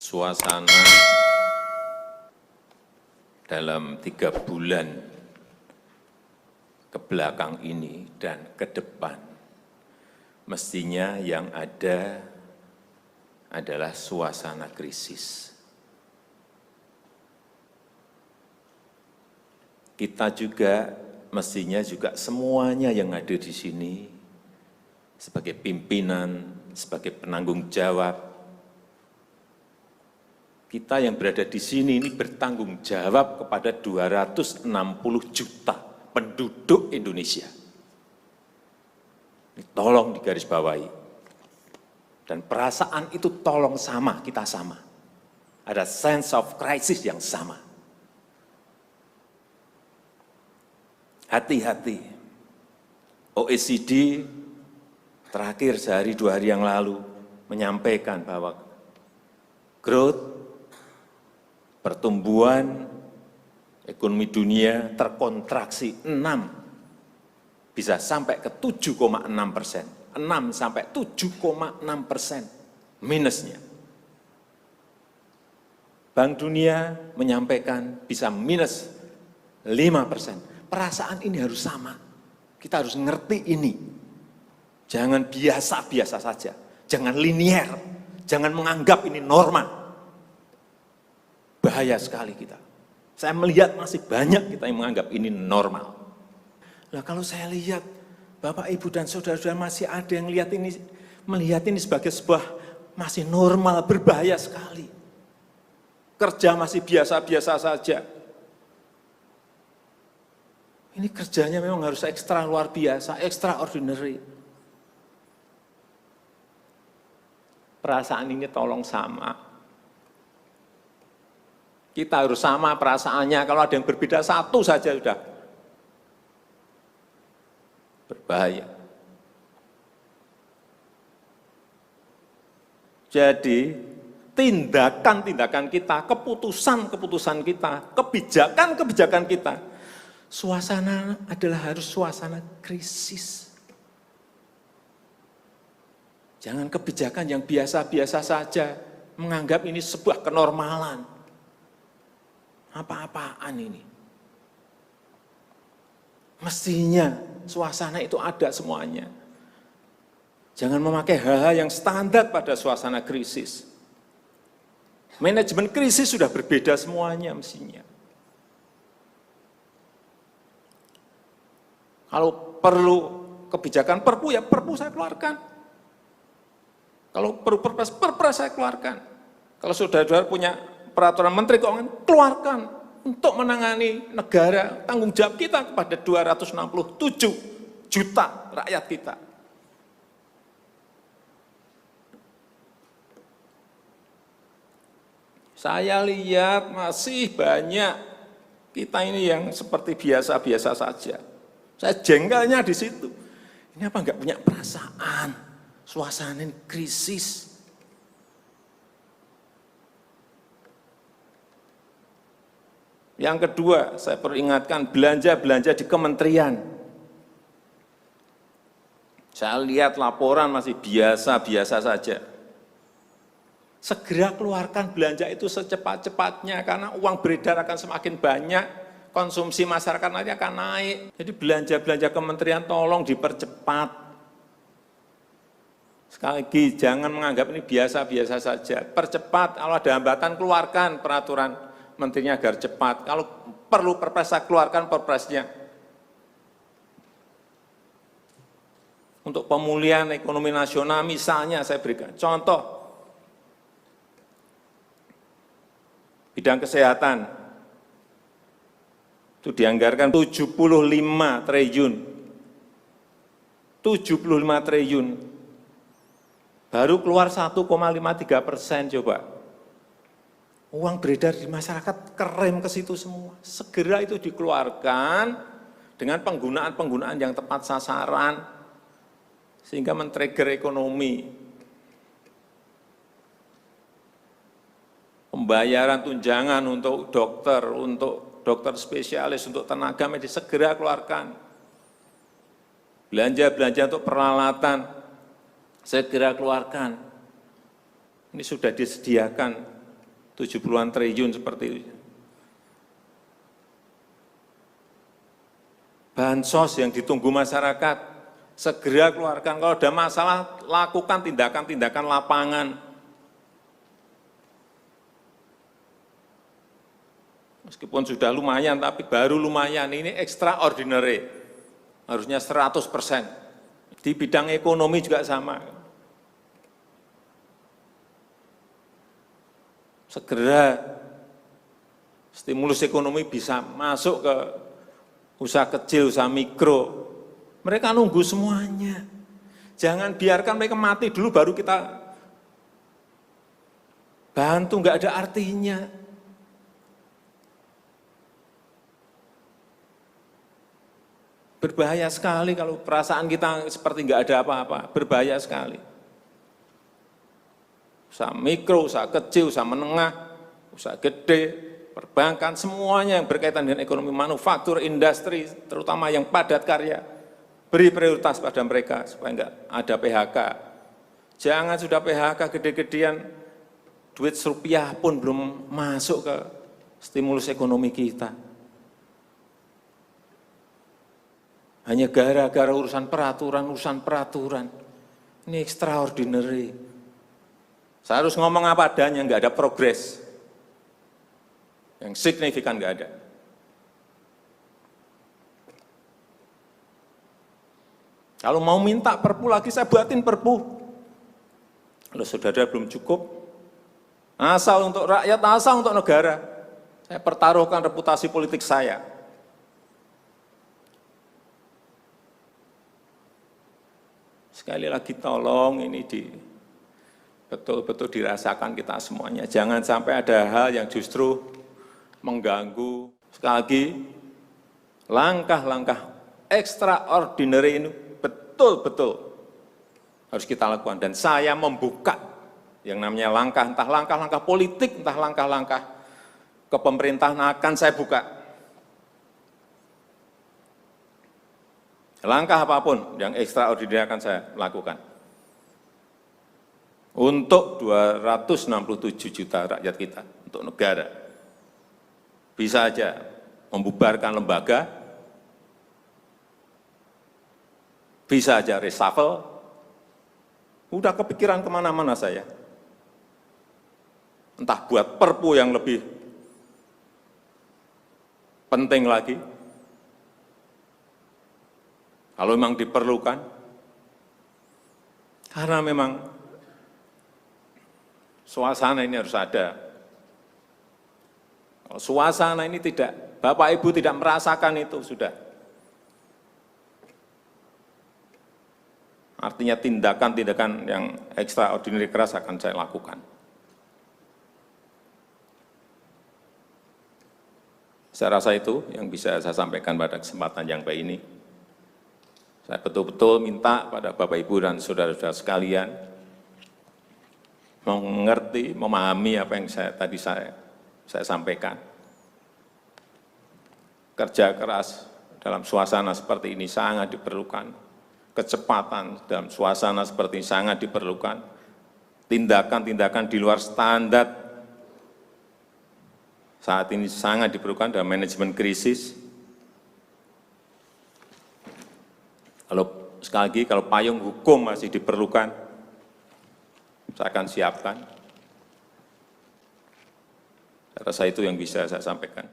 suasana dalam 3 bulan ke belakang ini dan ke depan, mestinya yang ada adalah suasana krisis. Kita juga mestinya juga semuanya yang ada di sini sebagai pimpinan, sebagai penanggung jawab, kita yang berada di sini ini bertanggung jawab kepada 260 juta penduduk Indonesia. Ini tolong digarisbawahi. Dan perasaan itu tolong sama, kita sama. Ada sense of crisis yang sama. Hati-hati. OECD terakhir sehari 2 hari yang lalu menyampaikan bahwa growth, pertumbuhan ekonomi dunia terkontraksi 6, bisa sampai ke 7,6%. 6 sampai 7,6% minusnya. Bank Dunia menyampaikan bisa minus 5%. Perasaan ini harus sama. Kita harus ngerti ini. Jangan biasa-biasa saja. Jangan linier. Jangan menganggap ini normal. Bahaya sekali kita. Saya melihat masih banyak kita yang menganggap ini normal. Nah, kalau saya lihat Bapak, Ibu, dan saudara-saudara masih ada yang melihat ini sebagai sebuah masih normal, berbahaya sekali. Kerja masih biasa-biasa saja. Ini kerjanya memang harus ekstra luar biasa, extraordinary. Perasaan ini tolong sama. Kita harus sama perasaannya, kalau ada yang berbeda satu saja sudah berbahaya. Jadi, tindakan-tindakan kita, keputusan-keputusan kita, kebijakan-kebijakan kita, suasana adalah harus suasana krisis. Jangan kebijakan yang biasa-biasa saja, menganggap ini sebuah kenormalan. Apa-apaan ini? Mestinya suasana itu ada semuanya. Jangan memakai hal-hal yang standar pada suasana krisis. Manajemen krisis sudah berbeda semuanya mestinya. Kalau perlu kebijakan perpu, ya perpu saya keluarkan. Kalau perlu perpres saya keluarkan. Kalau saudara-saudara punya peraturan Menteri Keuangan, keluarkan. Untuk menangani negara, tanggung jawab kita kepada 267 juta rakyat kita. Saya lihat masih banyak kita ini yang seperti biasa-biasa saja. Saya jengkelnya di situ. Ini apa enggak punya perasaan, suasana krisis. Yang kedua, saya perlu ingatkan belanja-belanja di kementerian. Saya lihat laporan masih biasa-biasa saja. Segera keluarkan belanja itu secepat-cepatnya, karena uang beredar akan semakin banyak, konsumsi masyarakat nanti akan naik. Jadi belanja-belanja kementerian tolong dipercepat. Sekali lagi, jangan menganggap ini biasa-biasa saja. Percepat, kalau ada hambatan keluarkan peraturan menterinya agar cepat. Kalau perlu perpres, saya keluarkan perpresnya. Untuk pemulihan ekonomi nasional misalnya saya berikan contoh. Bidang kesehatan. Itu dianggarkan 75 triliun. 75 triliun. Baru keluar 1,53% coba. Uang beredar di masyarakat kerem ke situ semua. Segera itu dikeluarkan dengan penggunaan-penggunaan yang tepat sasaran sehingga men-trigger ekonomi. Pembayaran tunjangan untuk dokter spesialis, untuk tenaga medis segera keluarkan. Belanja-belanja untuk peralatan segera keluarkan. Ini sudah disediakan 70-an triliun seperti itu. Bansos yang ditunggu masyarakat, segera keluarkan. Kalau ada masalah, lakukan tindakan-tindakan lapangan. Meskipun sudah lumayan, tapi baru lumayan, ini extraordinary. Harusnya 100%. Di bidang ekonomi juga sama. Segera stimulus ekonomi bisa masuk ke usaha kecil, usaha mikro. Mereka nunggu semuanya. Jangan biarkan mereka mati dulu baru kita bantu, nggak ada artinya. Berbahaya sekali kalau perasaan kita seperti nggak ada apa-apa, berbahaya sekali. Usaha mikro, usaha kecil, usaha menengah, usaha gede, perbankan, semuanya yang berkaitan dengan ekonomi manufaktur, industri, terutama yang padat karya, beri prioritas pada mereka supaya nggak ada PHK. Jangan sudah PHK gede-gedean, duit rupiah pun belum masuk ke stimulus ekonomi kita. Hanya gara-gara urusan peraturan. Ini extraordinary. Saya harus ngomong apa adanya, nggak ada progres. Yang signifikan nggak ada. Kalau mau minta perpu lagi, saya buatin perpu. Kalau saudara belum cukup, asal untuk rakyat, asal untuk negara. Saya pertaruhkan reputasi politik saya. Sekali lagi tolong ini betul-betul dirasakan kita semuanya. Jangan sampai ada hal yang justru mengganggu. Sekali lagi, langkah-langkah extraordinary ini betul-betul harus kita lakukan. Dan saya membuka yang namanya langkah, entah langkah-langkah politik, entah langkah-langkah kepemerintahan akan saya buka. Langkah apapun yang extraordinary akan saya lakukan. Untuk 267 juta rakyat kita, untuk negara. Bisa aja membubarkan lembaga, bisa aja reshuffle, udah kepikiran kemana-mana saya. Entah buat perpu yang lebih penting lagi, kalau memang diperlukan, karena memang suasana ini harus ada. Kalau suasana ini tidak, Bapak Ibu tidak merasakan itu, sudah. Artinya tindakan-tindakan yang extraordinary keras akan saya lakukan. Saya rasa itu yang bisa saya sampaikan pada kesempatan yang baik ini. Saya betul-betul minta pada Bapak, Ibu, dan saudara-saudara sekalian mengerti, memahami apa yang tadi saya sampaikan. Kerja keras dalam suasana seperti ini sangat diperlukan. Kecepatan dalam suasana seperti ini sangat diperlukan. Tindakan-tindakan di luar standar saat ini sangat diperlukan dalam manajemen krisis. Kalau sekali lagi, kalau payung hukum masih diperlukan, saya akan siapkan. Saya rasa itu yang bisa saya sampaikan.